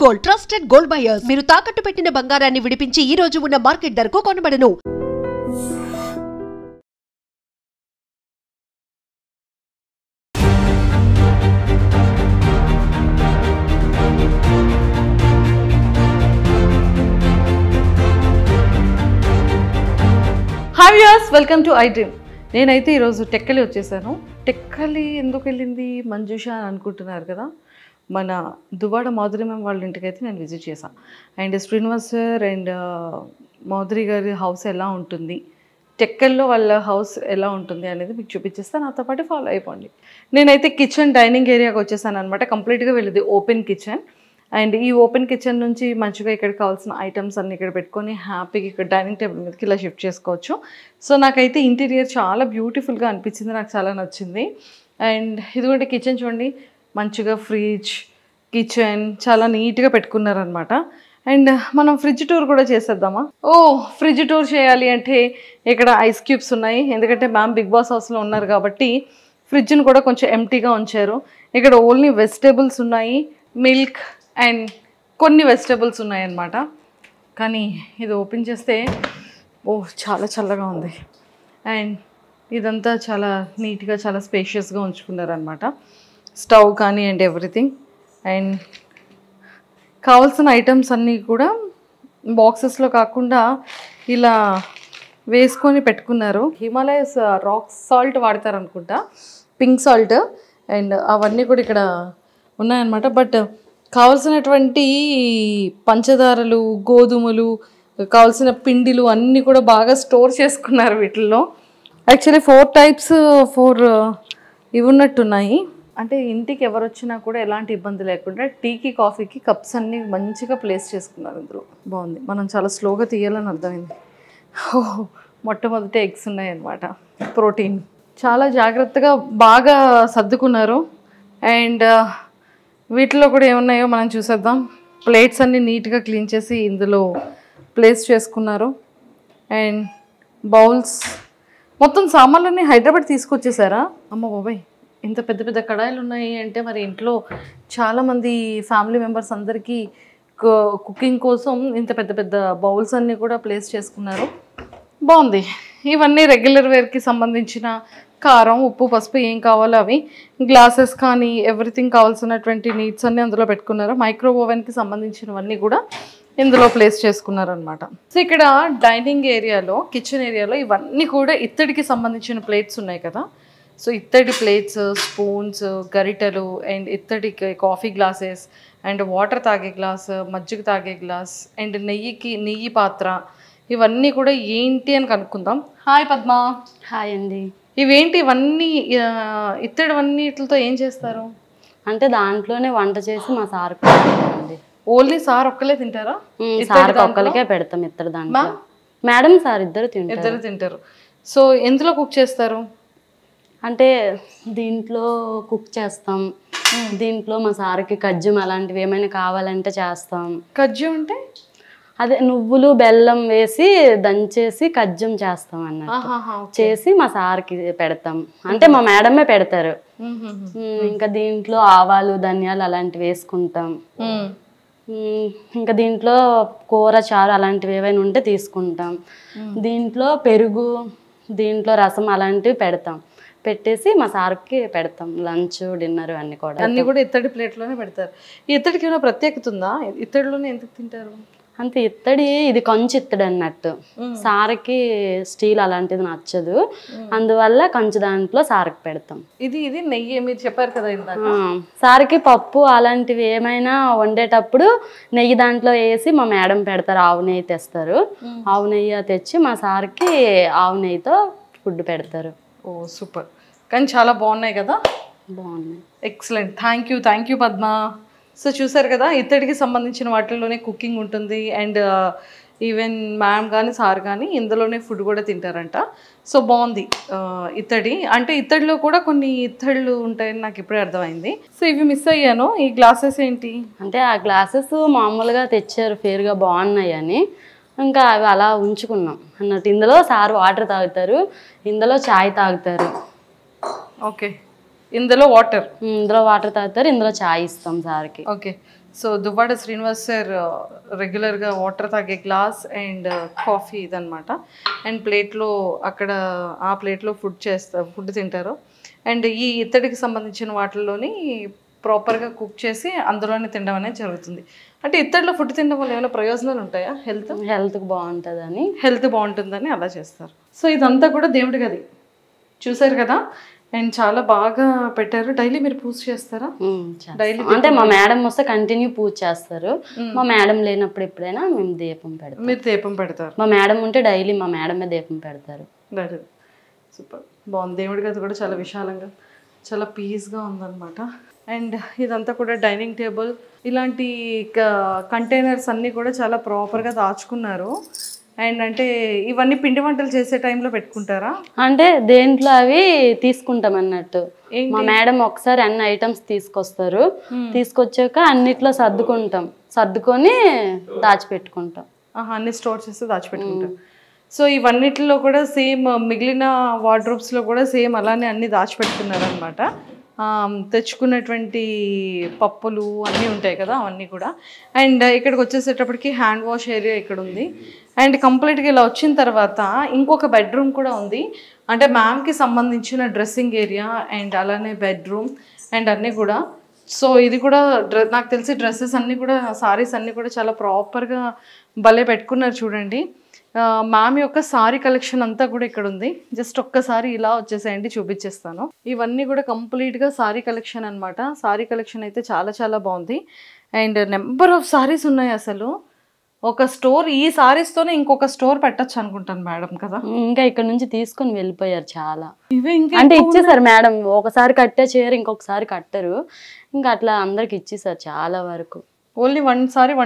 Gold trusted gold buyers మీరు తాకట్టు పెట్టిన బంగారాన్ని విడిపించి ఈ రోజు ఉన్న మార్కెట్ ధరకు కొనబడను. Hi viewers, welcome to I dream. నేనైతే ఈరోజు టెక్కలి వచ్చేసాను. టెక్కలి ఎందుకు వెళ్ళింది మంజుష అని అనుకుంటున్నారు కదా. మన దువ్వాడ మాధురి మ్యామ్ వాళ్ళ ఇంటికి అయితే నేను విజిట్ చేశాను. And Srinivas sir and Madhuri గారి హౌస్ ఎలా ఉంటుంది, టెక్కల్లో వాళ్ళ హౌస్ ఎలా ఉంటుంది అనేది మీకు చూపించేస్తాను. నాతో పాటు ఫాలో అయిపోండి. నేనైతే కిచెన్ డైనింగ్ ఏరియాకి వచ్చేసాను అనమాట. కంప్లీట్గా వెళ్ళేది ఓపెన్ కిచెన్. అండ్ ఈ ఓపెన్ కిచెన్ నుంచి మంచిగా ఇక్కడ కావాల్సిన ఐటమ్స్ అన్నీ ఇక్కడ పెట్టుకొని హ్యాపీగా ఇక్కడ డైనింగ్ టేబుల్ మీదకి ఇలా షిఫ్ట్ చేసుకోవచ్చు. సో నాకైతే ఇంటీరియర్ చాలా బ్యూటిఫుల్గా అనిపించింది, నాకు చాలా నచ్చింది. అండ్ ఇదిగోండి కిచెన్ చూడండి, మంచిగా ఫ్రిడ్జ్, కిచెన్ చాలా నీట్గా పెట్టుకున్నారనమాట. అండ్ మనం ఫ్రిడ్జ్ టూర్ కూడా చేసేద్దామా? ఫ్రిడ్జ్ టూర్ చేయాలి అంటే ఇక్కడ ఐస్ క్యూబ్స్ ఉన్నాయి. ఎందుకంటే మ్యామ్ బిగ్ బాస్ హౌస్లో ఉన్నారు కాబట్టి ఫ్రిడ్జ్ని కూడా కొంచెం ఎంటీగా ఉంచారు. ఇక్కడ ఓన్లీ వెజిటేబుల్స్ ఉన్నాయి, మిల్క్ అండ్ కొన్ని వెజిటేబుల్స్ ఉన్నాయన్నమాట. కానీ ఇది ఓపెన్ చేస్తే చాలా చల్లగా ఉంది. అండ్ ఇదంతా చాలా నీట్గా చాలా స్పేషియస్గా ఉంచుకున్నారనమాట. స్టవ్ కానీ అండ్ ఎవ్రీథింగ్. అండ్ కావాల్సిన ఐటమ్స్ అన్నీ కూడా బాక్సెస్లో కాకుండా ఇలా వేసుకొని పెట్టుకున్నారు. హిమాలయస్ రాక్ సాల్ట్ వాడతారనుకుంటా, పింక్ సాల్ట్. అండ్ అవన్నీ కూడా ఇక్కడ ఉన్నాయన్నమాట. బట్ కావలసినటువంటి పంచదారలు, గోధుమలు, కావాల్సిన పిండిలు అన్నీ కూడా బాగా స్టోర్ చేసుకున్నారు వీటిల్లో. యాక్చువల్లీ 4 టైప్స్ ఇవి ఉన్నట్టున్నాయి. అంటే ఇంటికి ఎవరు వచ్చినా కూడా ఎలాంటి ఇబ్బంది లేకుండా టీకి కాఫీకి కప్స్ అన్నీ మంచిగా ప్లేస్ చేసుకున్నారు ఇందులో. బాగుంది. మనం చాలా స్లోగా తీయాలని అర్థమైంది. మొట్టమొదటి ఎగ్స్ ఉన్నాయన్నమాట, ప్రోటీన్. చాలా జాగ్రత్తగా బాగా సర్దుకున్నారు. అండ్ వీటిలో కూడా ఏమున్నాయో మనం చూసేద్దాం. ప్లేట్స్ అన్నీ నీట్గా క్లీన్ చేసి ఇందులో ప్లేస్ చేసుకున్నారు. అండ్ బౌల్స్, మొత్తం సామాన్లన్నీ హైదరాబాద్ తీసుకొచ్చేసారా? అమ్మ బాబాయ్, ఇంత పెద్ద పెద్ద కడాయిలు ఉన్నాయి అంటే మరి ఇంట్లో చాలామంది ఫ్యామిలీ మెంబర్స్ అందరికీ కుకింగ్ కోసం ఇంత పెద్ద పెద్ద బౌల్స్ అన్నీ కూడా ప్లేస్ చేసుకున్నారు. బాగుంది. ఇవన్నీ రెగ్యులర్ వేర్కి సంబంధించిన కారం, ఉప్పు, పసుపు ఏం కావాలో అవి, గ్లాసెస్ కానీ ఎవ్రీథింగ్ కావాల్సినటువంటి నీడ్స్ అన్నీ అందులో పెట్టుకున్నారు. మైక్రో ఓవెన్కి సంబంధించినవన్నీ కూడా ఇందులో ప్లేస్ చేసుకున్నారనమాట. సో ఇక్కడ డైనింగ్ ఏరియాలో, కిచెన్ ఏరియాలో ఇవన్నీ కూడా ఇత్తడికి సంబంధించిన ప్లేట్స్ ఉన్నాయి కదా. సో ఇత్తడి ప్లేట్స్, స్పూన్స్, గరిటెలు అండ్ ఇత్తడి కాఫీ గ్లాసెస్ అండ్ వాటర్ తాగే గ్లాస్, మజ్జిగ తాగే గ్లాస్ అండ్ నెయ్యి పాత్ర, ఇవన్నీ కూడా ఏంటి అని కనుక్కుందాం. హాయ్ పద్మ. హాయ్ అండి. ఇవేంటి ఇవన్నీ? ఇత్తడివన్నిటితో ఏం చేస్తారు? అంటే దాంట్లోనే వంట చేసి మా సార్ అండి. ఓన్లీ సార్ ఒక్కలే తింటారా? సార్ ఒక్కరికే పెడతాం ఇత్తడి దాంట్లో. మేడం సార్ ఇద్దరు తింటారు. సో ఎందులో కుక్ చేస్తారు? అంటే దీంట్లో కుక్ చేస్తాం. దీంట్లో మా సార్కి కజ్జం అలాంటివి ఏమైనా కావాలంటే చేస్తాం. కజ్జం అంటే అదే నువ్వులు బెల్లం వేసి దంచేసి కజ్జం చేస్తాం అన్నట్టు. చేసి మా సార్కి పెడతాం. అంటే మా మేడమే పెడతారు. ఇంకా దీంట్లో ఆవాలు, ధనియాలు అలాంటివి వేసుకుంటాం. ఇంకా దీంట్లో కూర, చారు అలాంటివి ఏవైనా ఉంటే తీసుకుంటాం. దీంట్లో పెరుగు, దీంట్లో రసం అలాంటివి పెడతాం. పెట్టేసి మా సార్కి పెడతాం. లంచ్, డిన్నర్ అన్నీ కూడా ఇత్తడి ప్లేట్లోనే పెడతారు. ఈ ఇత్తడికి ఏమైనా ప్రత్యేకత ఉందా? ఇత్తడిలోనే ఎందుకు తింటారు? అంతే, ఇత్తడి ఇది కంచు ఇత్తడి అన్నట్టు. సార్కి స్టీల్ అలాంటిది నచ్చదు, అందువల్ల కంచు దాంట్లో సార్కి పెడతాం. ఇది నెయ్యి మీరు చెప్పారు కదా ఇందాక. సార్కి పప్పు అలాంటివి ఏమైనా వండేటప్పుడు నెయ్యి దాంట్లో వేసి మా మేడం పెడతారు. ఆవు నెయ్యి తెస్తారు. ఆవు నెయ్యి తెచ్చి మా సార్కి ఆవు నెయ్యితో ఫుడ్ పెడతారు. సూపర్. కానీ చాలా బాగున్నాయి కదా. బాగున్నాయి. Excellent. Thank you Padma. So చూసారు కదా, ఇత్తడికి సంబంధించిన వాటిల్లోనే కుకింగ్ ఉంటుంది. అండ్ ఈవెన్ మ్యామ్ కానీ సార్ కానీ ఇందులోనే ఫుడ్ కూడా తింటారంట. సో బాగుంది. ఇత్తడి అంటే ఇత్తడిలో కూడా కొన్ని ఇత్తళ్ళు ఉంటాయని నాకు ఇప్పుడే అర్థమైంది. సో ఇవి మిస్ అయ్యాను. ఈ గ్లాసెస్ ఏంటి అంటే ఆ గ్లాసెస్ మామూలుగా తెచ్చారు, ఫేర్గా బాగున్నాయి అని. ఇంకా అవి అలా ఉంచుకున్నాం అన్నట్టు. ఇందులో సార్ వాటర్ తాగుతారు, ఇందులో చాయ్ తాగుతారు. ఓకే, ఇందులో వాటర్ తాగుతారు, ఇందులో చాయ్ ఇస్తాం సార్కి. Okay, so Duvvada Srinivas sir రెగ్యులర్గా వాటర్ తాగే గ్లాస్ అండ్ కాఫీ ఇదనమాట. అండ్ ప్లేట్లో అక్కడ ఆ ప్లేట్లో ఫుడ్ తింటారు. అండ్ ఈ ఇత్తడికి సంబంధించిన వాటిల్లోని ప్రాపర్గా కుక్ చేసి అందులోనే తినడం అనేది జరుగుతుంది. అంటే ఇత్తడిలో ఫుడ్ తినడం వల్ల ఏమైనా ప్రయోజనాలు ఉంటాయా? హెల్త్కి బాగుంటుందని, హెల్త్ బాగుంటుందని అలా చేస్తారు. సో ఇదంతా కూడా దేవుడి గది చూసారు కదా. అండ్ చాలా బాగా పెట్టారు. డైలీ మీరు పూజ చేస్తారా? డైలీ అంటే మా మేడం వస్తే కంటిన్యూ పూజ చేస్తారు. మా మేడం లేనప్పుడు ఎప్పుడైనా మేము దీపం పెడతాం. మీరు దీపం పెడతారు? మా మేడం ఉంటే డైలీ మా మేడమే దీపం పెడతారు. సూపర్ బాగుంది. దేవుడి గది కూడా చాలా విశాలంగా చాలా పీస్గా ఉందన్నమాట. అండ్ ఇదంతా కూడా డైనింగ్ టేబుల్, ఇలాంటి కంటైనర్స్ అన్నీ కూడా చాలా ప్రాపర్గా దాచుకున్నారు. అండ్ అంటే ఇవన్నీ పిండి వంటలు చేసే టైంలో పెట్టుకుంటారా? అంటే దేంట్లో అవి తీసుకుంటాం అన్నట్టు. మా మేడం ఒకసారి అన్ని ఐటమ్స్ తీసుకొస్తారు. తీసుకొచ్చాక అన్నిట్లో సర్దుకొని దాచిపెట్టుకుంటాం. అన్ని స్టోర్ చేస్తే దాచిపెట్టుకుంటాం. సో ఇవన్నిటిలో కూడా సేమ్ మిగిలిన వార్డ్రోబ్స్లో కూడా సేమ్ అలానే అన్ని దాచిపెట్టుకున్నారు అనమాట. తెచ్చుకున్నటువంటి పప్పులు అన్నీ ఉంటాయి కదా, అవన్నీ కూడా. అండ్ ఇక్కడికి వచ్చేసేటప్పటికి హ్యాండ్ వాష్ ఏరియా ఇక్కడ ఉంది. అండ్ కంప్లీట్గా ఇలా వచ్చిన తర్వాత ఇంకొక బెడ్రూమ్ కూడా ఉంది. అంటే మ్యామ్కి సంబంధించిన డ్రెస్సింగ్ ఏరియా అండ్ అలానే బెడ్రూమ్ అండ్ అన్నీ కూడా. సో ఇది కూడా నాకు తెలిసి డ్రెస్సెస్ అన్నీ కూడా, సారీస్ అన్నీ కూడా చాలా ప్రాపర్గా భలే పెట్టుకున్నారు చూడండి. మ్యామ్ యొక్క సారీ కలెక్షన్ అంతా కూడా ఇక్కడ ఉంది. జస్ట్ ఒక్కసారి ఇలా వచ్చేసేయండి, చూపించేస్తాను. ఇవన్నీ కూడా కంప్లీట్గా సారీ కలెక్షన్ అనమాట. సారీ కలెక్షన్ అయితే చాలా చాలా బాగుంది. అండ్ నెంబర్ ఆఫ్ సారీస్ ఉన్నాయి. అసలు ఒక స్టోర్, ఈ సారీస్తోనే ఇంకొక స్టోర్ పెట్టచ్చు అనుకుంటాను మేడం కదా. ఇంకా ఇక్కడ నుంచి తీసుకొని వెళ్ళిపోయారు చాలా. ఇవే ఇంకా అంటే ఇచ్చేసారు మేడం. ఒకసారి కట్టే చీర ఇంకొకసారి కట్టరు. ఇంకా అట్లా అందరికి ఇచ్చేసారు చాలా వరకు. ఓన్లీ వన్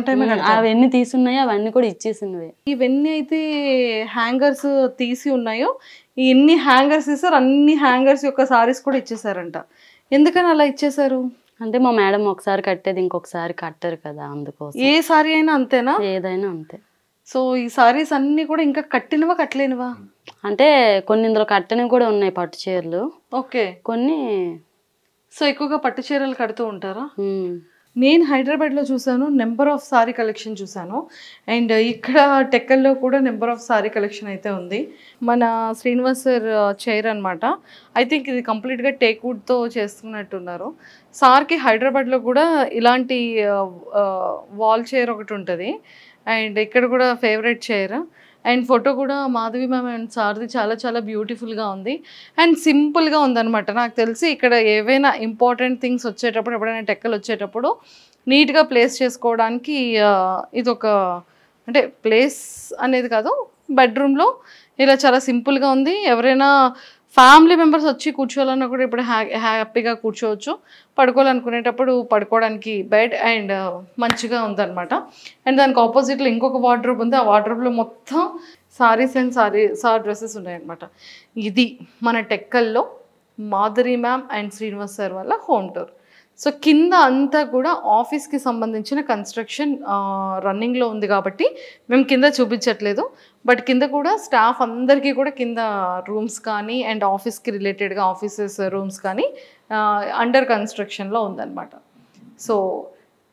టైం అవన్నీ తీసున్నాయో అవన్నీ కూడా ఇచ్చేసినవి. ఇవన్నీ అయితే హ్యాంగర్స్ తీసి ఉన్నాయో, ఎన్ని హ్యాంగర్స్ ఇస్తారు అన్ని హ్యాంగర్స్ యొక్క సారీస్ కూడా ఇచ్చేసారంట. ఎందుకని అలా ఇచ్చేసారు? అంటే మా మేడం ఒకసారి కట్టేది ఇంకొకసారి కట్టరు కదా, అందుకోసం. ఏ సారీ అయినా అంతేనా? ఏదైనా అంతే. సో ఈ సారీస్ అన్ని కూడా ఇంకా కట్టినవా కట్టలేనివా? అంటే కొన్ని ఇందులో కట్టనివి కూడా ఉన్నాయి, పట్టు చీరలు. ఓకే. కొన్ని. సో ఎక్కువగా పట్టు చీరలు కడుతూ ఉంటారా? నేను హైదరాబాద్లో చూసాను, నెంబర్ ఆఫ్ సారీ కలెక్షన్ చూసాను. అండ్ ఇక్కడ టెక్కల్లో కూడా నెంబర్ ఆఫ్ సారీ కలెక్షన్ అయితే ఉంది. మన శ్రీనివాస్ సార్ చైర్ అనమాట. ఐ థింక్ ఇది కంప్లీట్గా టేక్ వుడ్తో చేస్తున్నట్టున్నారు. సార్కి హైదరాబాద్లో కూడా ఇలాంటి వాల్ చైర్ ఒకటి ఉంటుంది. అండ్ ఇక్కడ కూడా ఫేవరెట్ చైర్. అండ్ ఫోటో కూడా మాధవి మ్యామ్ అండ్ సార్ది చాలా చాలా బ్యూటిఫుల్గా ఉంది. అండ్ సింపుల్గా ఉందన్నమాట. నాకు తెలిసి ఇక్కడ ఏవైనా ఇంపార్టెంట్ థింగ్స్ వచ్చేటప్పుడు, ఎప్పుడైనా టెక్కలు వచ్చేటప్పుడు నీట్గా ప్లేస్ చేసుకోవడానికి ఇదొక, అంటే ప్లేస్ అనేది కాదు, బెడ్రూమ్లో ఇలా చాలా సింపుల్గా ఉంది. ఎవరైనా ఫ్యామిలీ మెంబర్స్ వచ్చి కూర్చోవాలన్నా కూడా ఇప్పుడు హ్యాపీగా కూర్చోవచ్చు. పడుకోవాలనుకునేటప్పుడు పడుకోవడానికి బెడ్ అండ్ మంచిగా ఉందన్నమాట. అండ్ దానికి ఆపోజిట్లో ఇంకొక వార్డ్రోబ్ ఉంది. ఆ వార్డ్రోబ్లో మొత్తం సారీస్ అండ్ సార్ డ్రెస్సెస్ ఉన్నాయన్నమాట. ఇది మన టెక్కల్లో Madhuri ma'am and Srinivas sir వాళ్ళ హోమ్ టూర్. సో కింద అంతా కూడా ఆఫీస్కి సంబంధించిన కన్స్ట్రక్షన్ రన్నింగ్లో ఉంది కాబట్టి మేము కింద చూపించట్లేదు. బట్ కింద కూడా స్టాఫ్ అందరికీ కూడా కింద రూమ్స్ కానీ అండ్ ఆఫీస్కి రిలేటెడ్గా ఆఫీసెస్ రూమ్స్ కానీ అండర్ కన్స్ట్రక్షన్లో ఉందన్నమాట. సో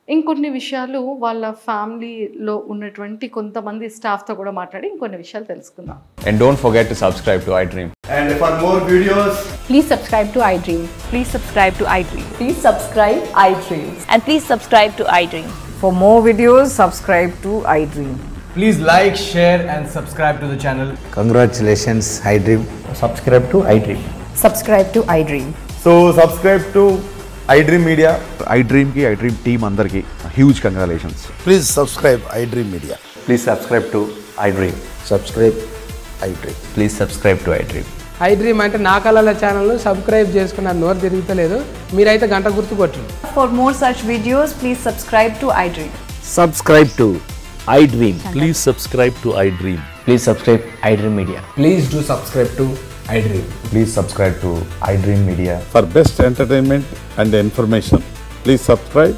ఇంకొన్ని విషయాలు వాళ్ళ ఫ్యామిలీలో ఉన్నటువంటి కొంతమంది స్టాఫ్తో కూడా మాట్లాడి ఇంకొన్ని విషయాలు తెలుసుకుందాం. And don't forget to subscribe to iDream. And for more videos, please subscribe to iDream. Please subscribe to iDream. Please subscribe iDream. And please subscribe to iDream. For more videos, subscribe to iDream. please like, share and subscribe to the channel. Congratulations, iDream. Subscribe to iDream. Subscribe to iDream. So subscribe to iDream Media. iDream team andarki huge congratulations. Please subscribe iDream Media. Please subscribe to iDream. Subscribe iDream. Please subscribe to iDream. iDream అంటే నా కళల ఛానల్ను subscribe చేసుకున్న నోరు తిరుగుతలేదు, మీరైతే గంట గుర్తు కొట్టండి. For more such videos, please subscribe to iDream. Subscribe to iDream. Please subscribe to iDream. Please subscribe iDream Media. Please do subscribe to iDream. Please subscribe to iDream Media. For best entertainment and information, please subscribe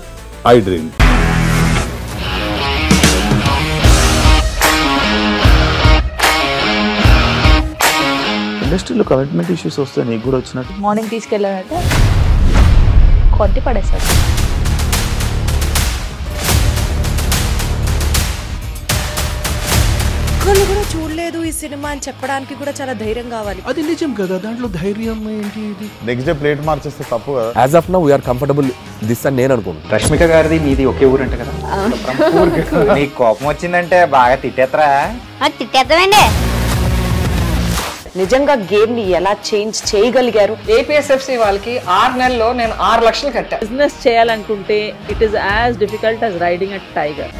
iDream. ఇండస్ట్రీలో commitment issues వస్తే నీకు కూడా వచ్చినట్టు morning తీసుకెళ్ళాలంటే కొట్టి పడేస్తాడు. ఒక్కళ్ళు కూడా చూడలేదు ఈ సినిమా అని చెప్పడానికి కూడా చాలా ధైర్యం కావాలి. అది నిజం కదా, దాంట్లో ధైర్యం ఏంటి? ఇది నెక్స్ట్ డే ప్లేట్ మార్చేస్తే తప్పు కదా. As of now we're comfortable this అని నేను అనుకుంటున్నాను. రష్మిక గారిది మీది ఒకే ఊరు అంట కదా. నీకు కోపం వచ్చిందంటే బాగా తిట్టేత్తరా? తిట్టేద్దామండి. నిజంగా గేమ్ ని ఎలా చేంజ్ చేయగలిగారు? ఏపీఎస్ఎఫ్సి వాళ్ళకి 6 నెలల్లో నేను 6 లక్షలు కట్టా. బిజినెస్ చేయాలనుకుంటే it is as difficult as riding a tiger.